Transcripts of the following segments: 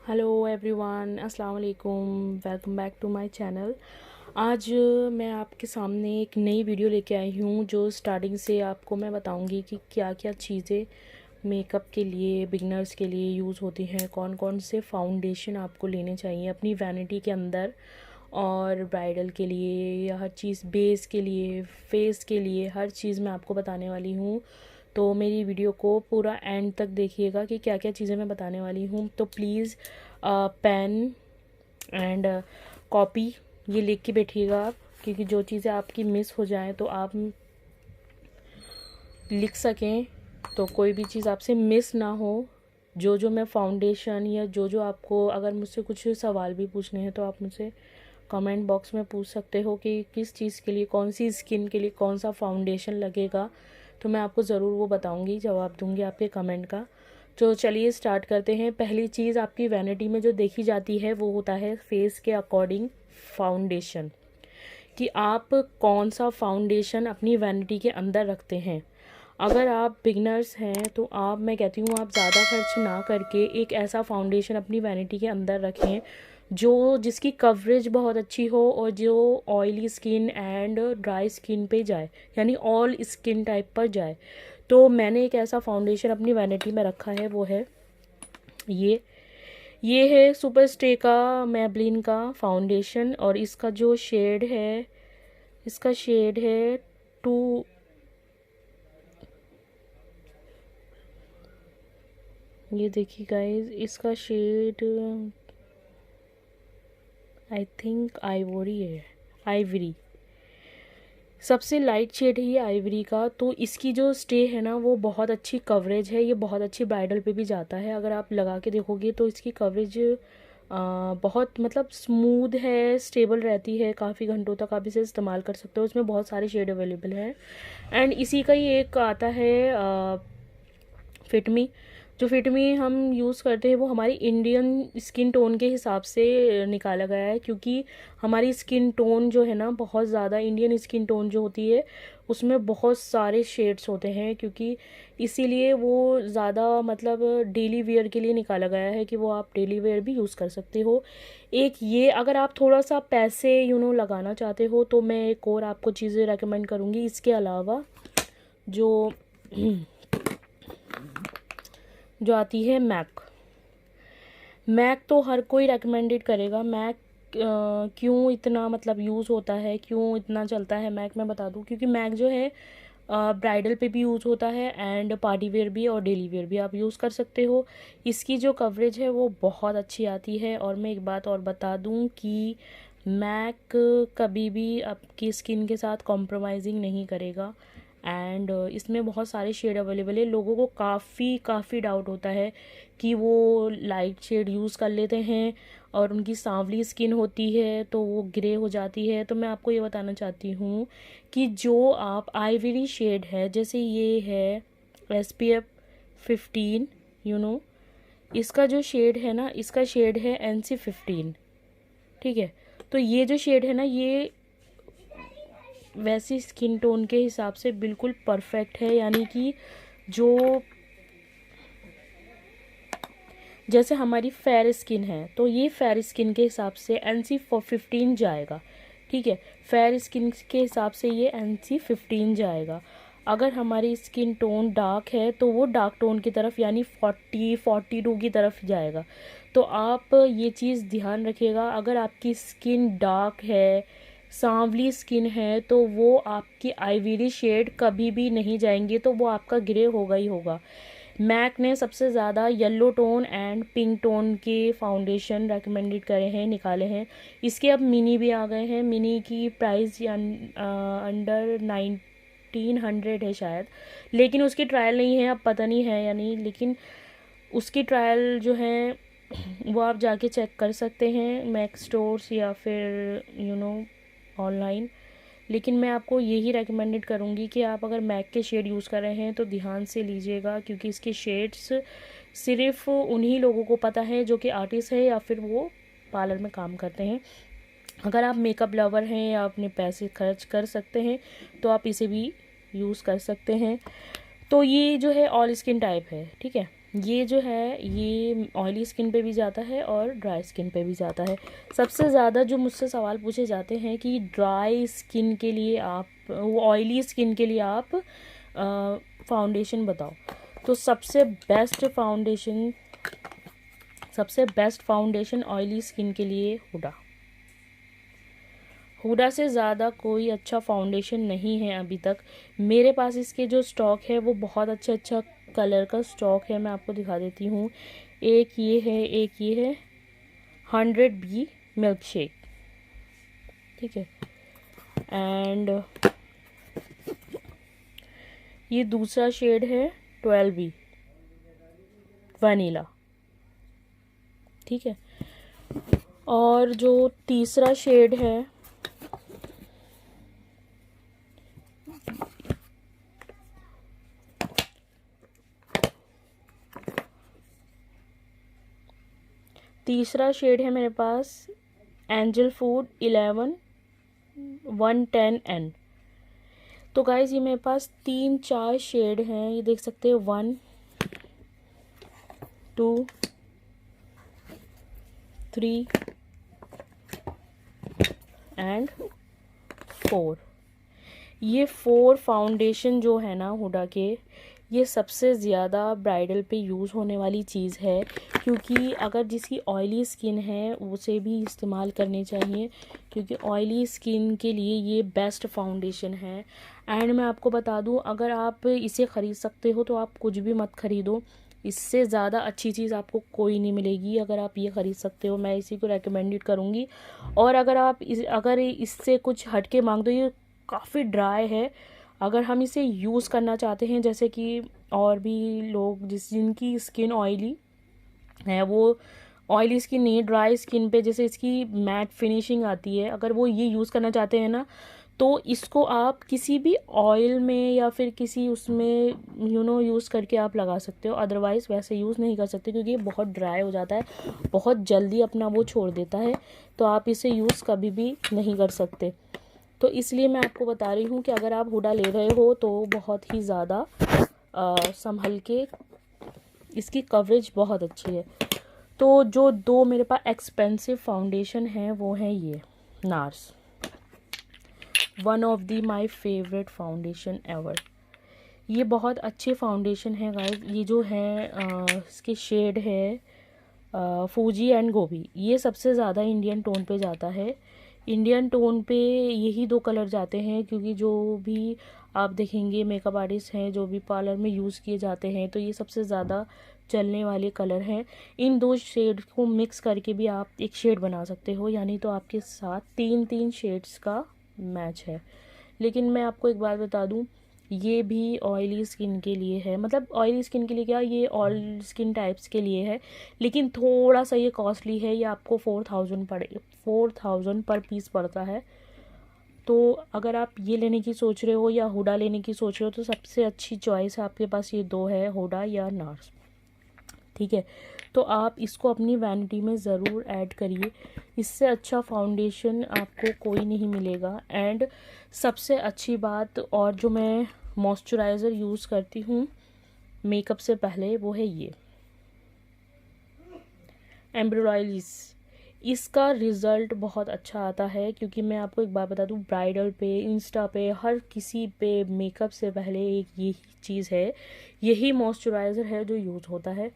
Hello everyone, अस्सलाम वालेकुम। Welcome back to my channel. आज मैं आपके सामने एक नई वीडियो लेके आई हूँ जो स्टार्टिंग से आपको मैं बताऊँगी कि क्या क्या चीज़ें मेकअप के लिए बिगनर्स के लिए यूज़ होती हैं, कौन कौन से फाउंडेशन आपको लेने चाहिए अपनी वैनिटी के अंदर, और ब्राइडल के लिए या हर चीज़, बेस के लिए, फेस के लिए, हर चीज़ मैं आपको बताने वाली हूँ। तो मेरी वीडियो को पूरा एंड तक देखिएगा कि क्या क्या चीज़ें मैं बताने वाली हूँ। तो प्लीज़ पेन एंड कॉपी ये लिख के बैठिएगा आप, क्योंकि जो चीज़ें आपकी मिस हो जाएं तो आप लिख सकें, तो कोई भी चीज़ आपसे मिस ना हो। जो जो मैं फाउंडेशन या जो जो आपको, अगर मुझसे कुछ सवाल भी पूछने हैं तो आप मुझसे कमेंट बॉक्स में पूछ सकते हो कि किस चीज़ के लिए, कौन सी स्किन के लिए कौन सा फाउंडेशन लगेगा, तो मैं आपको ज़रूर वो बताऊंगी, जवाब दूंगी आपके कमेंट का। तो चलिए स्टार्ट करते हैं। पहली चीज़ आपकी वैनिटी में जो देखी जाती है वो होता है फेस के अकॉर्डिंग फाउंडेशन, कि आप कौन सा फाउंडेशन अपनी वैनिटी के अंदर रखते हैं। अगर आप बिगनर्स हैं तो मैं कहती हूँ आप ज़्यादा खर्च ना करके एक ऐसा फाउंडेशन अपनी वैनिटी के अंदर रखें जो जिसकी कवरेज बहुत अच्छी हो और जो oily skin and dry skin पे जाए, यानी ऑल स्किन टाइप पर जाए। तो मैंने एक ऐसा फाउंडेशन अपनी वैनिटी में रखा है, वो है ये ये है सुपर स्टे का मैबलिन का फाउंडेशन, और इसका जो शेड है, इसका शेड है टू, ये देखिए गाइस, इसका शेड आई थिंक आइवरी है, आइवरी सबसे लाइट शेड है ये आइवरी का। तो इसकी जो स्टे है ना वो बहुत अच्छी कवरेज है, ये बहुत अच्छी ब्राइडल पे भी जाता है। अगर आप लगा के देखोगे तो इसकी कवरेज बहुत मतलब स्मूथ है, स्टेबल रहती है, काफ़ी घंटों तक आप इसे इस्तेमाल कर सकते हो। इसमें बहुत सारे शेड अवेलेबल हैं। एंड इसी का ही एक आता है फिटमी। जो फिटमी हम यूज़ करते हैं वो हमारी इंडियन स्किन टोन के हिसाब से निकाला गया है, क्योंकि हमारी स्किन टोन जो है ना बहुत ज़्यादा, इंडियन स्किन टोन जो होती है उसमें बहुत सारे शेड्स होते हैं, क्योंकि इसीलिए वो ज़्यादा मतलब डेली वेयर के लिए निकाला गया है कि वो आप डेली वेयर भी यूज़ कर सकते हो। एक ये, अगर आप थोड़ा सा पैसे लगाना चाहते हो तो मैं एक और आपको चीज़ें रेकमेंड करूँगी इसके अलावा, जो जो आती है मैक। मैक तो हर कोई रेकमेंडेड करेगा। मैक क्यों इतना मतलब यूज़ होता है, क्यों इतना चलता है मैक, मैं बता दूं। क्योंकि मैक जो है ब्राइडल पे भी यूज़ होता है एंड पार्टी वेयर भी और डेली वेयर भी आप यूज़ कर सकते हो। इसकी जो कवरेज है वो बहुत अच्छी आती है। और मैं एक बात और बता दूं कि मैक कभी भी आपकी स्किन के साथ कॉम्प्रोमाइज़िंग नहीं करेगा। एंड इसमें बहुत सारे शेड अवेलेबल है। लोगों को काफ़ी डाउट होता है कि वो लाइट शेड यूज़ कर लेते हैं और उनकी सांवली स्किन होती है तो वो ग्रे हो जाती है। तो मैं आपको ये बताना चाहती हूँ कि जो आप आइवरी शेड है, जैसे ये है SPF 15, इसका जो शेड है ना, इसका शेड है NC 15, ठीक है। तो ये जो शेड है ना, ये वैसी स्किन टोन के हिसाब से बिल्कुल परफेक्ट है, यानी कि जो जैसे हमारी फेयर स्किन है तो ये फेयर स्किन के हिसाब से NC 15 जाएगा, ठीक है। फेयर स्किन के हिसाब से ये NC 15 जाएगा। अगर हमारी स्किन टोन डार्क है तो वो डार्क टोन की तरफ, यानी 42 की तरफ जाएगा। तो आप ये चीज़ ध्यान रखिएगा, अगर आपकी स्किन डार्क है, सांवली स्किन है, तो वो आपकी आइवरी शेड कभी भी नहीं जाएंगे, तो वो आपका ग्रे होगा ही होगा। मैक ने सबसे ज़्यादा yellow tone and pink tone के फाउंडेशन रेकमेंडेड करे हैं, निकाले हैं। इसके अब मिनी भी आ गए हैं। मिनी की प्राइस अंडर 1900 है शायद, लेकिन उसकी ट्रायल नहीं है, अब पता नहीं है या नहीं, लेकिन उसकी ट्रायल जो है वो आप जाके चेक कर सकते हैं मैक स्टोर्स या फिर ऑनलाइन। लेकिन मैं आपको यही रेकमेंडेड करूँगी कि आप अगर मैक के शेड यूज़ कर रहे हैं तो ध्यान से लीजिएगा, क्योंकि इसके शेड्स सिर्फ उन्हीं लोगों को पता है जो कि आर्टिस्ट है या फिर वो पार्लर में काम करते हैं। अगर आप मेकअप लवर हैं या अपने पैसे खर्च कर सकते हैं तो आप इसे भी यूज़ कर सकते हैं। तो ये जो है ऑल स्किन टाइप है, ठीक है। ये जो है ये ऑयली स्किन पे भी जाता है और ड्राई स्किन पे भी जाता है। सबसे ज़्यादा जो मुझसे सवाल पूछे जाते हैं कि ड्राई स्किन के लिए आप, वो ऑयली स्किन के लिए आप फाउंडेशन बताओ। तो सबसे बेस्ट फाउंडेशन ऑयली स्किन के लिए हुडा से ज़्यादा कोई अच्छा फाउंडेशन नहीं है अभी तक मेरे पास। इसके जो स्टॉक है वो बहुत अच्छा कलर का स्टॉक है, मैं आपको दिखा देती हूँ। एक ये है 100B मिल्क शेक, ठीक है। एंड ये दूसरा शेड है 12B वनीला, ठीक है। और जो तीसरा शेड है मेरे पास एंजल फूड 110N। तो गाइज ये मेरे पास 3-4 शेड हैं, ये देख सकते हैं 1 2 3 एंड 4। ये 4 फाउंडेशन जो है ना हुडा के, ये सबसे ज़्यादा ब्राइडल पे यूज़ होने वाली चीज़ है, क्योंकि अगर जिसकी ऑयली स्किन है उसे भी इस्तेमाल करने चाहिए, क्योंकि ऑयली स्किन के लिए ये बेस्ट फाउंडेशन है। एंड मैं आपको बता दूं, अगर आप इसे ख़रीद सकते हो तो आप कुछ भी मत ख़रीदो, इससे ज़्यादा अच्छी चीज़ आपको कोई नहीं मिलेगी। अगर आप ये ख़रीद सकते हो मैं इसी को रेकमेंडेड करूँगी। और अगर इससे कुछ हट के मांग दो, ये काफ़ी ड्राई है। अगर हम इसे यूज़ करना चाहते हैं, जैसे कि और भी लोग जिनकी स्किन ऑयली है, वो ऑयली स्किन नहीं, ड्राई स्किन पे जैसे इसकी मैट फिनिशिंग आती है, अगर वो ये यूज़ करना चाहते हैं ना, तो इसको आप किसी भी ऑयल में या फिर किसी उसमें यूज़ करके आप लगा सकते हो। अदरवाइज़ वैसे यूज़ नहीं कर सकते, क्योंकि ये बहुत ड्राई हो जाता है, बहुत जल्दी अपना वो छोड़ देता है, तो आप इसे यूज़ कभी भी नहीं कर सकते। तो इसलिए मैं आपको बता रही हूँ कि अगर आप हुडा ले रहे हो तो बहुत ही ज़्यादा संभल के, इसकी कवरेज बहुत अच्छी है। तो जो 2 मेरे पास एक्सपेंसिव फाउंडेशन हैं वो हैं ये nurse, one of the my favourite foundation ever. ये बहुत अच्छे फाउंडेशन है गाइस। ये जो है इसके शेड है फूजी एंड गोभी, ये सबसे ज़्यादा इंडियन टोन पे जाता है। इंडियन टोन पे यही 2 कलर जाते हैं, क्योंकि जो भी आप देखेंगे मेकअप आर्टिस्ट हैं जो भी पार्लर में यूज़ किए जाते हैं, तो ये सबसे ज़्यादा चलने वाले कलर हैं। इन 2 शेड को मिक्स करके भी आप एक शेड बना सकते हो, यानी तो आपके साथ 3-3 शेड्स का मैच है। लेकिन मैं आपको एक बात बता दूं, ये भी ऑयली स्किन के लिए है, मतलब ऑयली स्किन के लिए क्या, ये ऑयल स्किन टाइप्स के लिए है, लेकिन थोड़ा सा ये कॉस्टली है। ये आपको 4000 पर पीस पड़ता है। तो अगर आप ये लेने की सोच रहे हो या हुडा लेने की सोच रहे हो, तो सबसे अच्छी चॉइस है आपके पास ये 2 है, हुडा या नार्स, ठीक है। तो आप इसको अपनी वैनिटी में ज़रूर ऐड करिए, इससे अच्छा फाउंडेशन आपको कोई नहीं मिलेगा। एंड सबसे अच्छी बात, और जो मैं मॉइस्चराइज़र यूज़ करती हूँ मेकअप से पहले, वो है ये एम्ब्रोइडरीज। इसका रिज़ल्ट बहुत अच्छा आता है, क्योंकि मैं आपको एक बात बता दूँ, ब्राइडल पे, इंस्टा पे, हर किसी पे मेकअप से पहले एक यही चीज़ है, यही मॉइस्चराइज़र है जो यूज़ होता है।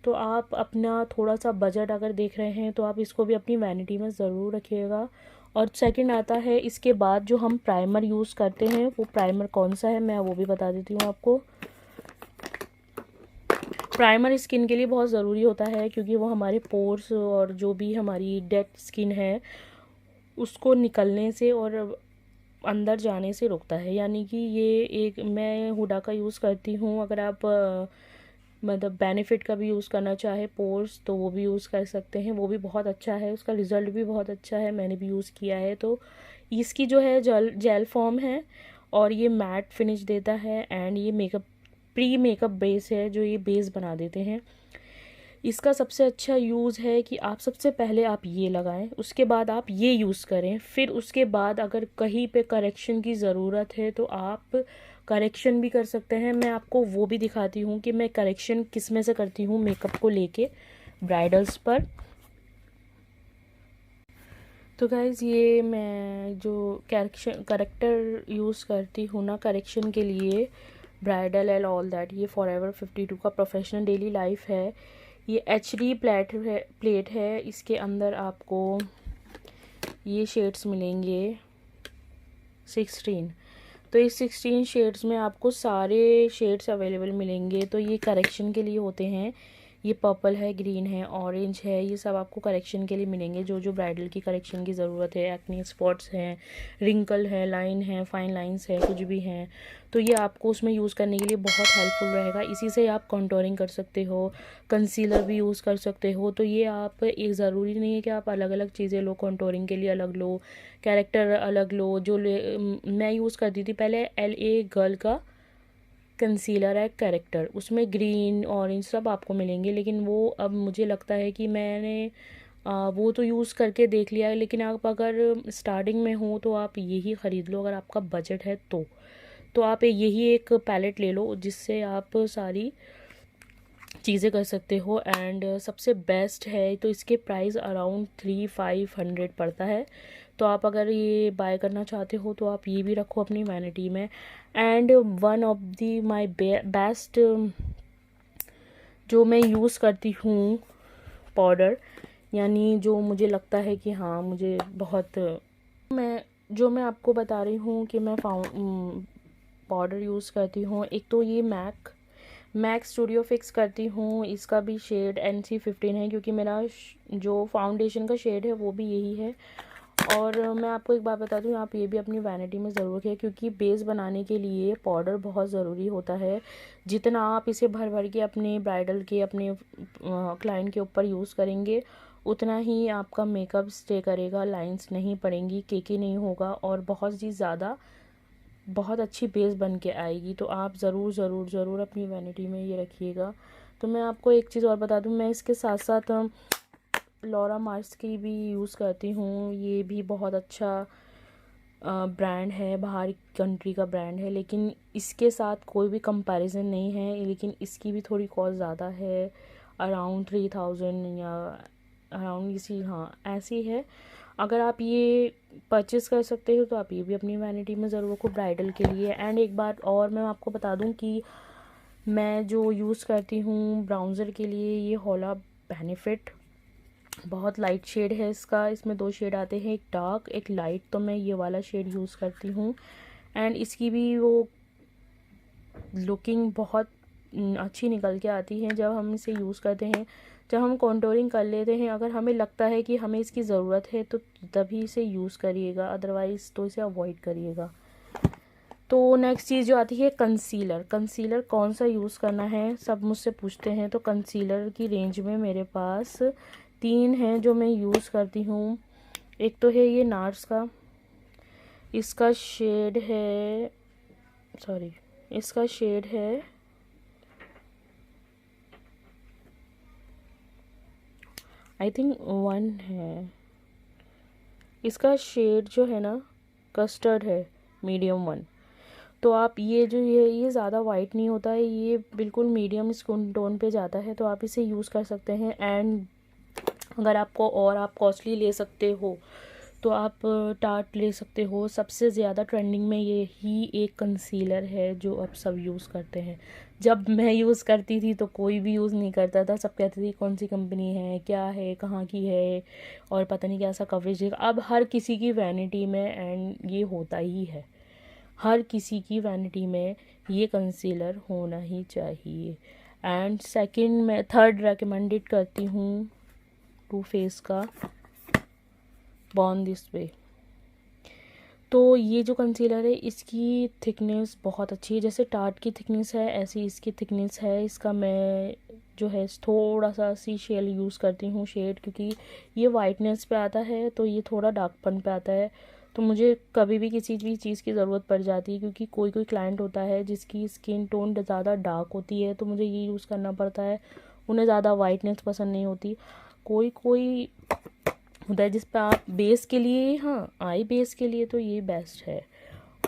तो आप अपना थोड़ा सा बजट अगर देख रहे हैं तो आप इसको भी अपनी वैनिटी में ज़रूर रखिएगा। और सेकंड आता है इसके बाद जो हम प्राइमर यूज़ करते हैं, वो प्राइमर कौन सा है मैं वो भी बता देती हूँ आपको। प्राइमर स्किन के लिए बहुत ज़रूरी होता है, क्योंकि वो हमारे पोर्स और जो भी हमारी डेड स्किन है उसको निकलने से और अंदर जाने से रोकता है। यानी कि ये एक, मैं हुडा का यूज़ करती हूँ। अगर आप मतलब बेनिफिट का भी यूज़ करना चाहे पोर्स, तो वो भी यूज़ कर सकते हैं, वो भी बहुत अच्छा है, उसका रिज़ल्ट भी बहुत अच्छा है, मैंने भी यूज़ किया है। तो इसकी जो है जेल फॉर्म है, और ये मैट फिनिश देता है, एंड ये प्री मेकअप बेस है, जो ये बेस बना देते हैं। इसका सबसे अच्छा यूज़ है कि आप सबसे पहले आप ये लगाएं, उसके बाद आप ये यूज़ करें, फिर उसके बाद अगर कहीं पे करेक्शन की ज़रूरत है तो आप करेक्शन भी कर सकते हैं। मैं आपको वो भी दिखाती हूँ कि मैं करेक्शन किस में से करती हूँ मेकअप को लेके ब्राइडल्स पर। तो गाइज़ ये मैं जो करेक्टर यूज़ करती हूँ ना करेक्शन के लिए, ब्राइडल एंड ऑल दैट, ये फॉरएवर 52 का प्रोफेशनल डेली लाइफ है। ये HD प्लेट है। इसके अंदर आपको ये शेड्स मिलेंगे 16। तो इस 16 शेड्स में आपको सारे शेड्स अवेलेबल मिलेंगे। तो ये करेक्शन के लिए होते हैं। ये पर्पल है, ग्रीन है, ऑरेंज है, ये सब आपको करेक्शन के लिए मिलेंगे। जो जो ब्राइडल की करेक्शन की ज़रूरत है, एक्ने स्पॉट्स हैं, रिंकल है, लाइन है, फाइन लाइंस है, कुछ भी हैं, तो ये आपको उसमें यूज़ करने के लिए बहुत हेल्पफुल रहेगा। इसी से आप कंटूरिंग कर सकते हो, कंसीलर भी यूज़ कर सकते हो। तो ये आप एक ज़रूरी नहीं है कि आप अलग अलग चीज़ें लो, कंटूरिंग के लिए अलग लो, कैरेक्टर अलग लो। मैं यूज़ करती थी पहले LA गर्ल का कंसीलर है कैरेक्टर, उसमें ग्रीन ऑरेंज सब आपको मिलेंगे, लेकिन वो अब मुझे लगता है कि मैंने वो तो यूज़ करके देख लिया है। लेकिन आप अगर स्टार्टिंग में हो तो आप यही ख़रीद लो, अगर आपका बजट है तो आप यही एक पैलेट ले लो जिससे आप सारी चीज़ें कर सकते हो। एंड सबसे बेस्ट है, तो इसके प्राइस अराउंड 3-500 पड़ता है। तो आप अगर ये बाय करना चाहते हो तो आप ये भी रखो अपनी वैनिटी में। And one of the my best जो मैं यूज़ करती हूँ पाउडर, यानी जो मुझे लगता है कि हाँ मुझे बहुत, मैं आपको बता रही हूँ कि मैं पाउडर यूज़ करती हूँ। एक तो ये मैक स्टूडियो फिक्स करती हूँ, इसका भी शेड NC15 है, क्योंकि मेरा जो फाउंडेशन का शेड है वो भी यही है। और मैं आपको एक बात बता दूँ, आप ये भी अपनी वैनिटी में ज़रूर रखें, क्योंकि बेस बनाने के लिए पाउडर बहुत ज़रूरी होता है। जितना आप इसे भर भर के अपने ब्राइडल के, अपने क्लाइंट के ऊपर यूज़ करेंगे, उतना ही आपका मेकअप स्टे करेगा, लाइंस नहीं पड़ेंगी, केकी नहीं होगा, और बहुत ही ज़्यादा बहुत अच्छी बेस बन के आएगी। तो आप ज़रूर ज़रूर ज़रूर अपनी वैनिटी में ये रखिएगा। तो मैं आपको एक चीज़ और बता दूँ, मैं इसके साथ साथ लॉरा मार्स की भी यूज़ करती हूँ। ये भी बहुत अच्छा ब्रांड है, बाहर कंट्री का ब्रांड है, लेकिन इसके साथ कोई भी कंपैरिजन नहीं है। लेकिन इसकी भी थोड़ी कॉस्ट ज़्यादा है, अराउंड 3000 या अराउंड इसी, हाँ ऐसी है। अगर आप ये परचेज़ कर सकते हो तो आप ये भी अपनी वैनिटी में ज़रूर रखो ब्राइडल के लिए। एंड एक बात और मैं आपको बता दूं कि मैं जो यूज़ करती हूँ ब्राउज़र के लिए, ये हॉला बेनिफिट, बहुत लाइट शेड है इसका। इसमें 2 शेड आते हैं, एक डार्क एक लाइट, तो मैं ये वाला शेड यूज़ करती हूँ। एंड इसकी भी वो लुकिंग बहुत अच्छी निकल के आती है जब हम इसे यूज़ करते हैं। जब हम कॉन्टोरिंग कर लेते हैं, अगर हमें लगता है कि हमें इसकी ज़रूरत है तो तभी इसे यूज़ करिएगा, अदरवाइज़ तो इसे अवॉइड करिएगा। तो नेक्स्ट चीज़ जो आती है कंसीलर कौन सा यूज़ करना है, सब मुझसे पूछते हैं। तो कंसीलर की रेंज में मेरे पास 3 हैं जो मैं यूज़ करती हूँ। एक तो है ये नार्स का, इसका शेड है आई थिंक 1 है। इसका शेड जो है ना कस्टर्ड है, मीडियम 1। तो आप ये जो ये ज़्यादा वाइट नहीं होता है, ये बिल्कुल मीडियम स्किन टोन पे जाता है, तो आप इसे यूज़ कर सकते हैं। एंड अगर आपको और आप कॉस्टली ले सकते हो तो आप टार्ट ले सकते हो। सबसे ज़्यादा ट्रेंडिंग में ये ही एक कंसीलर है जो अब सब यूज़ करते हैं। जब मैं यूज़ करती थी तो कोई भी यूज़ नहीं करता था, सब कहते थे कौन सी कंपनी है, क्या है, कहाँ की है, और पता नहीं कैसा कवरेज है। अब हर किसी की वैनिटी में एंड ये होता ही है, हर किसी की वैनिटी में ये कंसीलर होना ही चाहिए। एंड थर्ड रेकमेंडेड करती हूँ टू फेस का बॉर्न दिस वे। तो ये जो कंसीलर है इसकी थिकनेस बहुत अच्छी है, जैसे टार्ट की थिकनेस है ऐसी इसकी थिकनेस है। इसका मैं जो है थोड़ा सा सी शेल यूज़ करती हूँ शेड, क्योंकि ये वाइटनेस पे आता है तो ये थोड़ा डार्कपन पे आता है। तो मुझे कभी भी किसी भी चीज़ की ज़रूरत पड़ जाती है, क्योंकि कोई क्लाइंट होता है जिसकी स्किन टोन ज़्यादा डार्क होती है, तो मुझे ये यूज़ करना पड़ता है। उन्हें ज़्यादा वाइटनेस पसंद नहीं होती। कोई कोई होता है जिस पर आप बेस के लिए, हाँ आई बेस के लिए तो ये बेस्ट है।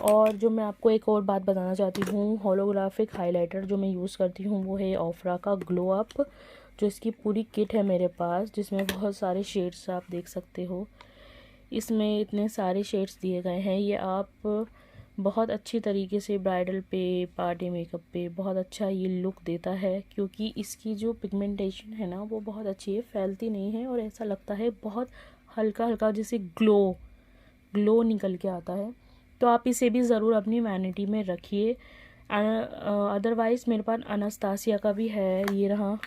और जो मैं आपको एक और बात बताना चाहती हूँ, होलोग्राफिक हाइलाइटर जो मैं यूज़ करती हूँ वो है ऑफरा का ग्लो अप, जो इसकी पूरी किट है मेरे पास, जिसमें बहुत सारे शेड्स आप देख सकते हो। इसमें इतने सारे शेड्स दिए गए हैं, ये आप बहुत अच्छी तरीके से ब्राइडल पे, पार्टी मेकअप पे बहुत अच्छा ये लुक देता है, क्योंकि इसकी जो पिगमेंटेशन है ना वो बहुत अच्छी है, फैलती नहीं है और ऐसा लगता है बहुत हल्का हल्का जैसे ग्लो निकल के आता है। तो आप इसे भी ज़रूर अपनी वैनिटी में रखिए। अदरवाइज़ मेरे पास अनास्तासिया का भी है, ये रहा,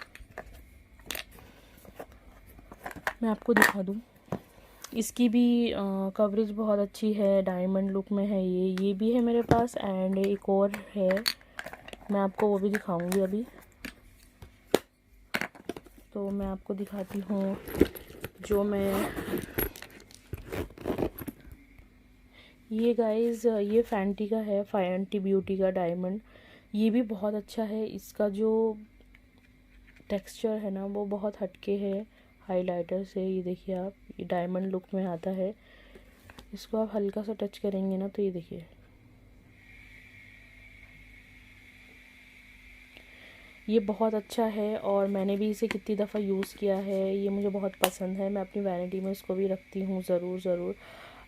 मैं आपको दिखा दूँ। इसकी भी कवरेज बहुत अच्छी है, डायमंड लुक में है ये भी है मेरे पास। एंड एक और है, मैं आपको वो भी दिखाऊंगी अभी। तो मैं आपको दिखाती हूँ जो मैं, ये गाइस ये फैंटी का है, फैंटी ब्यूटी का डायमंड। ये भी बहुत अच्छा है, इसका जो टेक्सचर है ना वो बहुत हटके है हाइलाइटर से। ये देखिए आप, ये डायमंड लुक में आता है। इसको आप हल्का सा टच करेंगे ना तो ये देखिए, ये बहुत अच्छा है और मैंने भी इसे कितनी दफ़ा यूज़ किया है, ये मुझे बहुत पसंद है। मैं अपनी वैनिटी में इसको भी रखती हूँ ज़रूर।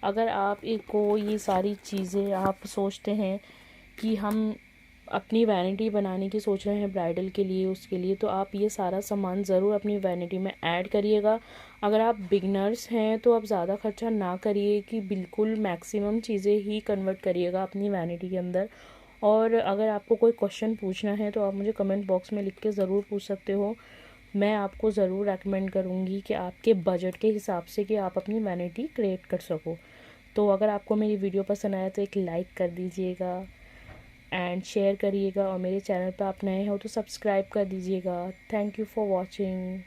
अगर आप एक को ये सारी चीज़ें आप सोचते हैं कि हम अपनी वैनिटी बनाने की सोच रहे हैं ब्राइडल के लिए, उसके लिए, तो आप ये सारा सामान ज़रूर अपनी वैनिटी में ऐड करिएगा। अगर आप बिगनर्स हैं तो आप ज़्यादा खर्चा ना करिए, कि बिल्कुल मैक्सिमम चीज़ें ही कन्वर्ट करिएगा अपनी वैनिटी के अंदर। और अगर आपको कोई क्वेश्चन पूछना है तो आप मुझे कमेंट बॉक्स में लिख के ज़रूर पूछ सकते हो। मैं आपको ज़रूर रेकमेंड करूँगी कि आपके बजट के हिसाब से कि आप अपनी वैनिटी क्रिएट कर सको। तो अगर आपको मेरी वीडियो पसंद आया तो एक लाइक कर दीजिएगा एंड शेयर करिएगा, और मेरे चैनल पर आप नए हो तो सब्सक्राइब कर दीजिएगा। Thank you for watching.